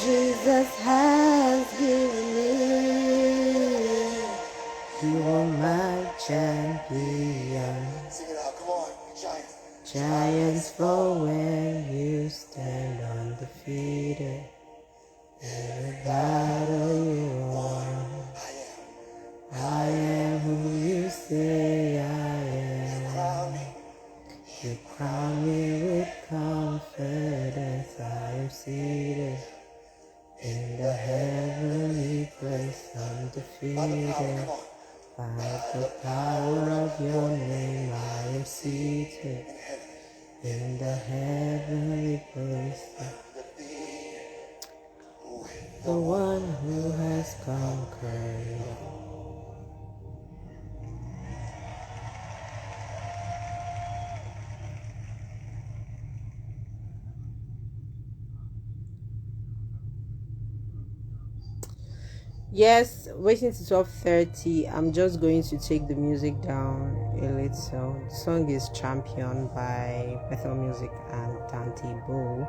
Jesus has given me. You are my champion. Sing it out. Come on, giants. Giants fall when you stand undefeated. In the battle you won. I am who you say I am. You crown me with confidence. I am seated in the heavenly place, undefeated. By the power of your name, I am seated in the heavenly place. The one who has conquered. Yes, waiting to 12:30. I'm just going to take the music down a little. The song is Champion by Bethel Music and Dante Bow.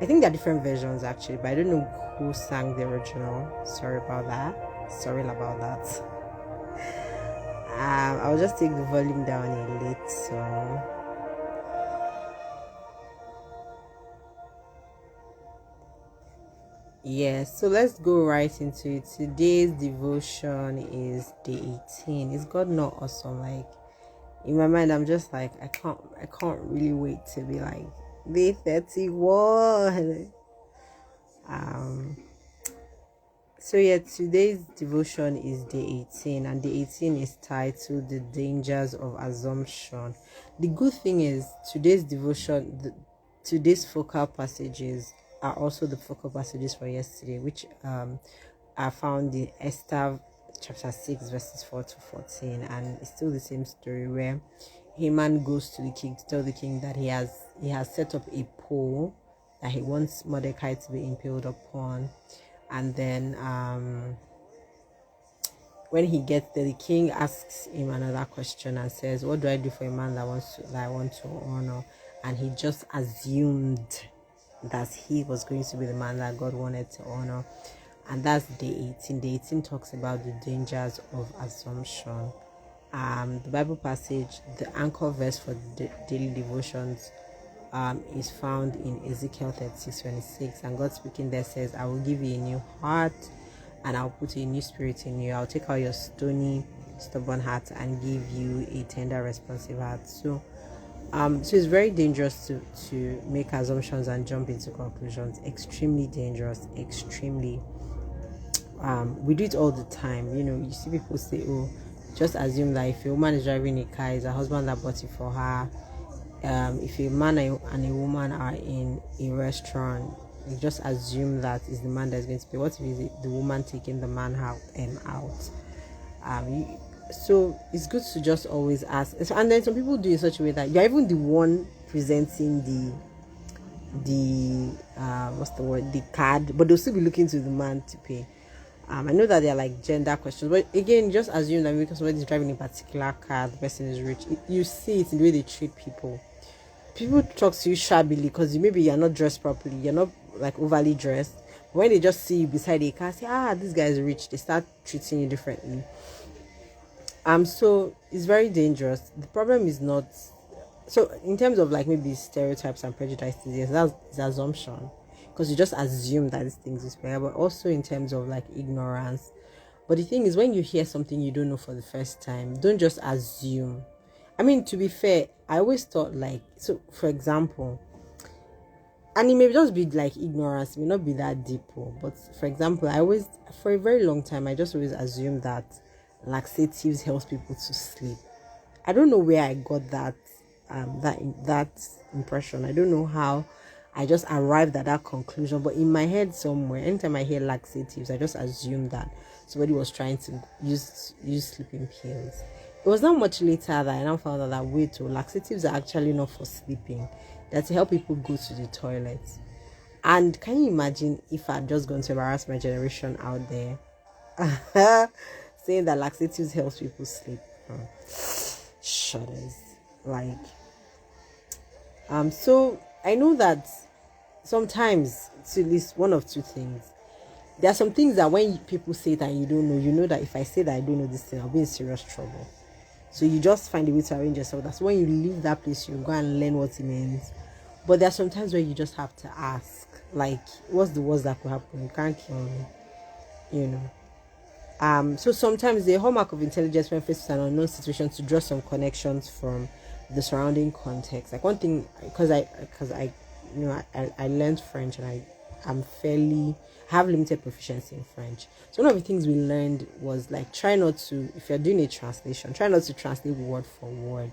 I think there are different versions actually, but I don't know who sang the original. Sorry about that. I'll just take the volume down a little. Yes, so let's go right into it. Today's devotion is day 18. Is God not awesome? Like in my mind, I'm just like I can't really wait to be like day 31. So yeah, today's devotion is day 18, and day 18 is titled The Dangers of Assumption. The good thing is today's devotion, today's focal passages are also the focal passages for yesterday, which are found in Esther chapter 6 verses 4 to 14, and it's still the same story where Haman goes to the king to tell the king that he has set up a pole that he wants Mordecai to be impaled upon. And then when he gets there, the king asks him another question and says, what do I do for a man that I want to honor? And he just assumed that he was going to be the man that God wanted to honor. And that's day 18. Day 18 talks about the dangers of assumption. The Bible passage, the anchor verse for the daily devotions, is found in Ezekiel 36:26, and God speaking there says, I will give you a new heart and I'll put a new spirit in you. I'll take out your stony, stubborn heart and give you a tender, responsive heart. So it's very dangerous to make assumptions and jump into conclusions. Extremely dangerous. Extremely. We do it all the time. You see people say, oh, just assume that if a woman is driving a car, it's her husband that bought it for her. If a man and a woman are in a restaurant, you just assume that is the man that's going to pay. What if it's the woman taking the man out? So it's good to just always ask. And then some people do it in such a way that you're even the one presenting the card, but they'll still be looking to the man to pay. I know that they're like gender questions, but again, just assume that because somebody's driving a particular car, the person is rich. You see it in the way they treat people. People talk to you shabbily because maybe you're not dressed properly, you're not like overly dressed. But when they just see you beside a car, say, this guy is rich, they start treating you differently. So it's very dangerous. The problem is not so in terms of like maybe stereotypes and prejudices, yes, that's assumption. Because you just assume that these things is fair, but also in terms of like ignorance. But the thing is, when you hear something you don't know for the first time, don't just assume. I mean, to be fair, I always thought like, so for example, and it may just be like ignorance, it may not be that deep, but for example, for a very long time, I just always assumed that laxatives helps people to sleep. I don't know where I got that impression. I don't know how I just arrived at that conclusion, but in my head somewhere, anytime I hear laxatives, I just assume that somebody was trying to use sleeping pills. It was not much later that I now found out that wait, laxatives are actually not for sleeping. They're to help people go to the toilet. And can you imagine if I'd just gone to embarrass my generation out there saying that laxatives helps people sleep? shudders. Like, so I know that sometimes it's at least one of two things. There are some things that when people say it and you don't know, you know that if I say that I don't know this thing, I'll be in serious trouble. So you just find a way to arrange yourself. That's when you leave that place, you go and learn what it means. But there are some times where you just have to ask, like, what's the worst that could happen? You can't kill me, you know. So sometimes the hallmark of intelligence when faced with an unknown situation to draw some connections from the surrounding context. Like one thing, because I I learned French and I'm fairly have limited proficiency in French. So one of the things we learned was like try not to, if you're doing a translation, try not to translate word for word,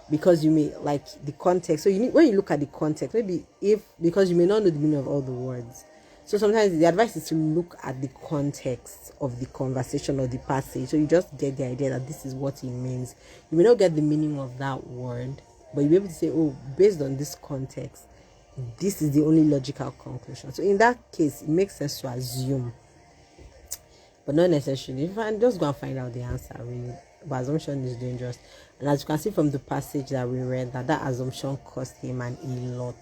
because you may like the context. So you need, when you look at the context, maybe if because you may not know the meaning of all the words. So sometimes the advice is to look at the context of the conversation or the passage. So you just get the idea that this is what it means. You may not get the meaning of that word, but you'll be able to say, oh, based on this context, this is the only logical conclusion. So in that case, it makes sense to assume, but not necessarily. If I just go and find out the answer, really. But assumption is dangerous. And as you can see from the passage that we read, that assumption cost him a lot.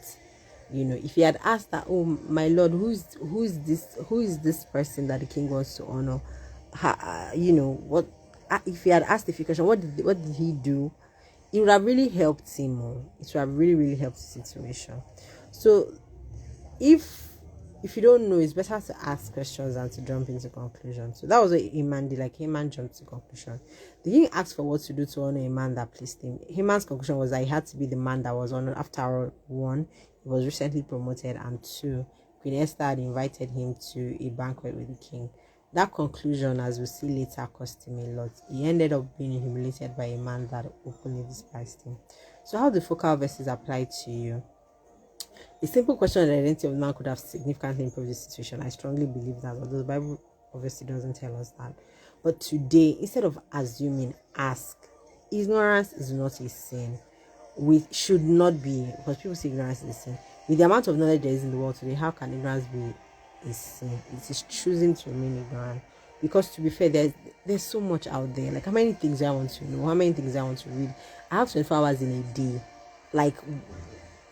You know, if he had asked that, oh my lord, who is this person that the king wants to honor? You know what? If he had asked the question, what did he do? It would have really helped him more. It would have really helped the situation. So if you don't know, it's better to ask questions than to jump into conclusions. So that was what Haman did. Like Haman jumped to conclusion. The king asked for what to do to honor a man that pleased him. Haman's conclusion was that he had to be the man that was honored. After all, one, he was recently promoted, and two, Queen Esther had invited him to a banquet with the king. That conclusion, as we see later, cost him a lot. He ended up being humiliated by a man that openly despised him. So how do focal verses apply to you? A simple question on the identity of the man could have significantly improved the situation. I strongly believe that, although the Bible obviously doesn't tell us that. But today, instead of assuming, ask. Ignorance is not a sin. We should not be, because people say ignorance is a sin. With the amount of knowledge there is in the world today, how can ignorance be a sin? It is choosing to remain ignorant. Because to be fair, there's so much out there. Like how many things I want to know, how many things I want to read. I have 24 hours in a day. Like,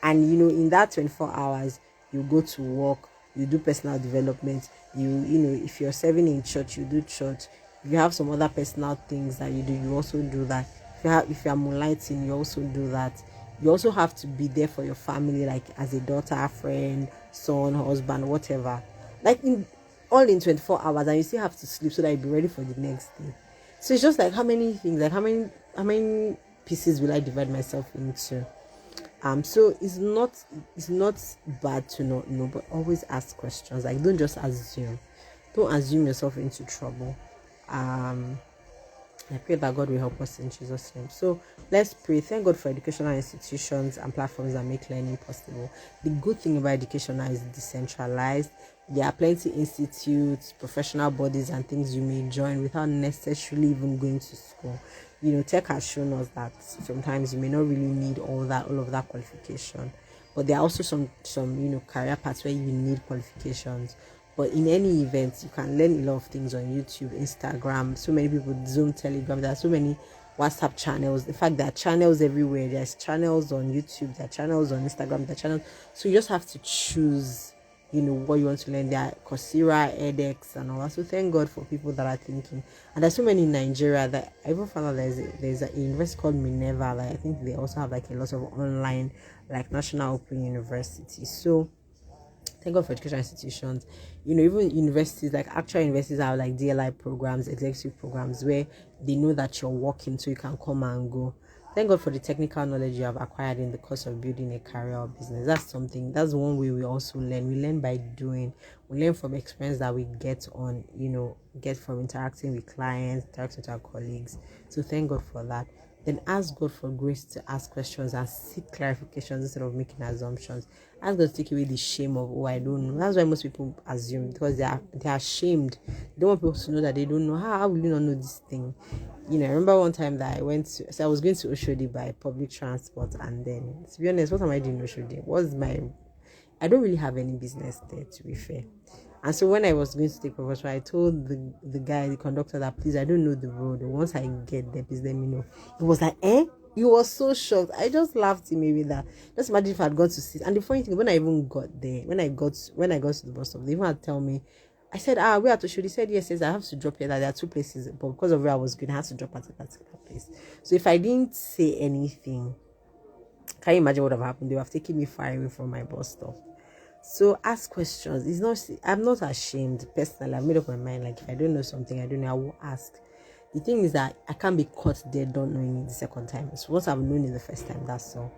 and you know, in that 24 hours, you go to work, you do personal development, you know, if you're serving in church, you do church. If you have some other personal things that you do, you also do that. If you are moonlighting, you also do that. You also have to be there for your family, like as a daughter, friend, son, husband, whatever. Like all in 24 hours, and you still have to sleep so that you be ready for the next day. So it's just like how many things, like how many pieces will I divide myself into? So it's not bad to not know, but always ask questions. Like don't just assume. Don't assume yourself into trouble. I pray that God will help us in Jesus' name. So let's pray. Thank God for educational institutions and platforms that make learning possible. The good thing about education now is decentralized. There are plenty institutes, professional bodies, and things you may join without necessarily even going to school. You know, tech has shown us that sometimes you may not really need all of that qualification. But there are also some career paths where you need qualifications. But in any event, you can learn a lot of things on YouTube, Instagram, so many people, Zoom, Telegram. There are so many WhatsApp channels. In fact, there are channels everywhere. There's channels on YouTube, there are channels on Instagram, there are channels. So you just have to choose, what you want to learn. There are Coursera, edX, and all that. So thank God for people that are thinking. And there's so many in Nigeria that I even found out there's a university called Minerva. Like I think they also have like a lot of online, like National Open University. So thank God for education institutions. Even universities, like actual universities have like DLI programs, executive programs where they know that you're working so you can come and go. Thank God for the technical knowledge you have acquired in the course of building a career or business. That's one way we also learn. We learn by doing. We learn from experience that we get from interacting with clients, interacting with our colleagues. So thank God for that. Then ask God for grace to ask questions and seek clarifications instead of making assumptions. Ask God to take away the shame of, I don't know. That's why most people assume, because they are ashamed. They don't want people to know that they don't know. How will you not know this thing? I remember one time that I was going to Oshodi by public transport, and then, to be honest, what am I doing in Oshodi? I don't really have any business there, to be fair. And so when I was going to take proposal, I told the guy, the conductor, that please, I don't know the road. Once I get there, please let me know. He was like, eh? He was so shocked. I just laughed him with that. Just imagine if I had gone to sit. And the funny thing, when I even got there, when I got to the bus stop, they even had to tell me. I said, we have to shoot. He said, yes, I have to drop here. That there are two places, but because of where I was going, I had to drop at a particular place. So if I didn't say anything, can you imagine what would have happened? They would have taken me far away from my bus stop. So ask questions. It's not. I'm not ashamed. Personally, I've made up my mind. Like if I don't know something, I don't know. I will ask. The thing is that I can't be caught there not knowing it the second time. So once I've known it the first time, that's all.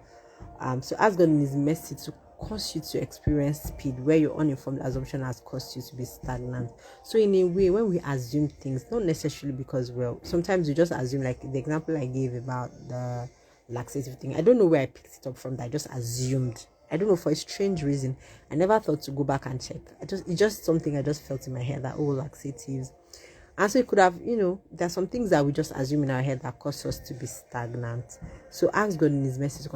So ask God in His mercy to cause you to experience speed where your uninformed assumption has caused you to be stagnant. So in a way, when we assume things, not necessarily because sometimes we just assume, like the example I gave about the laxative thing. I don't know where I picked it up from. That I just assumed. I don't know, for a strange reason. I never thought to go back and check. It's just something I just felt in my head that laxatives. And so it could have, there are some things that we just assume in our head that cause us to be stagnant. So ask God in His mercy to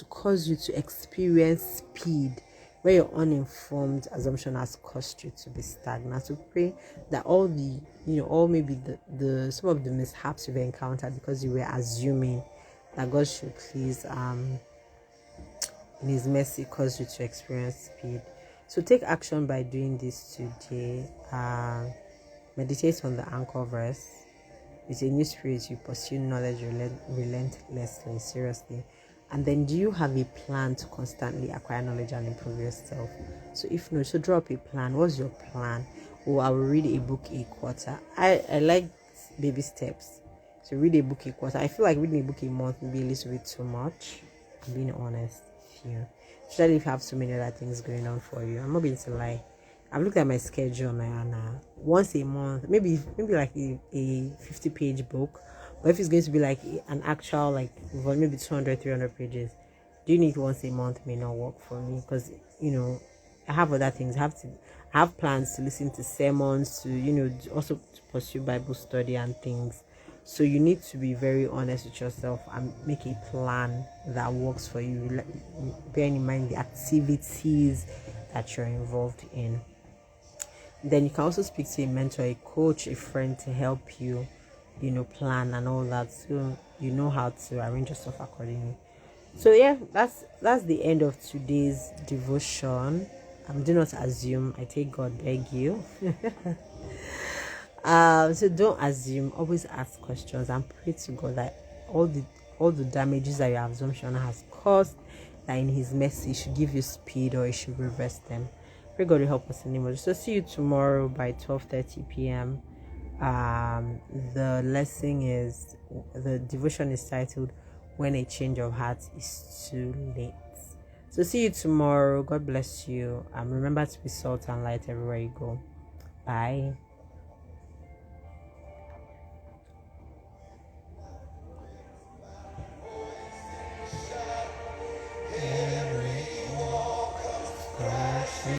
cause you to experience speed where your uninformed assumption has caused you to be stagnant. So pray that all maybe the some of the mishaps you've encountered because you were assuming, that God should please in His mercy cause you to experience speed. So take action by doing this today. Meditate on the anchor verse. With a new spirit, you pursue knowledge relentlessly, seriously. And then, do you have a plan to constantly acquire knowledge and improve yourself? So if no, so draw up a plan. What's your plan? I will read a book a quarter. I like baby steps. So read a book a quarter. I feel like reading a book a month will be a little bit too much. I'm being honest here. Especially if you have so many other things going on for you. I'm not going to lie. I've looked at my schedule now, and once a month, maybe like a 50-page book. But if it's going to be like an actual, like maybe 200, 300 pages, doing it once a month may not work for me because, I have other things. I have plans to listen to sermons, to, also to pursue Bible study and things. So you need to be very honest with yourself and make a plan that works for you. Bearing in mind the activities that you're involved in. Then you can also speak to a mentor, a coach, a friend to help you, plan and all that. So you know how to arrange yourself accordingly. So yeah, that's the end of today's devotion. Do not assume. I take God beg you. So don't assume. Always ask questions and pray to God that all the damages that your assumption has caused, that in His mercy He should give you speed or He should reverse them. Pray God will help us in the name. So see you tomorrow by 12:30 p.m. The devotion is titled "When a Change of Heart is Too Late." So see you tomorrow. God bless you. Remember to be salt and light everywhere you go. Bye.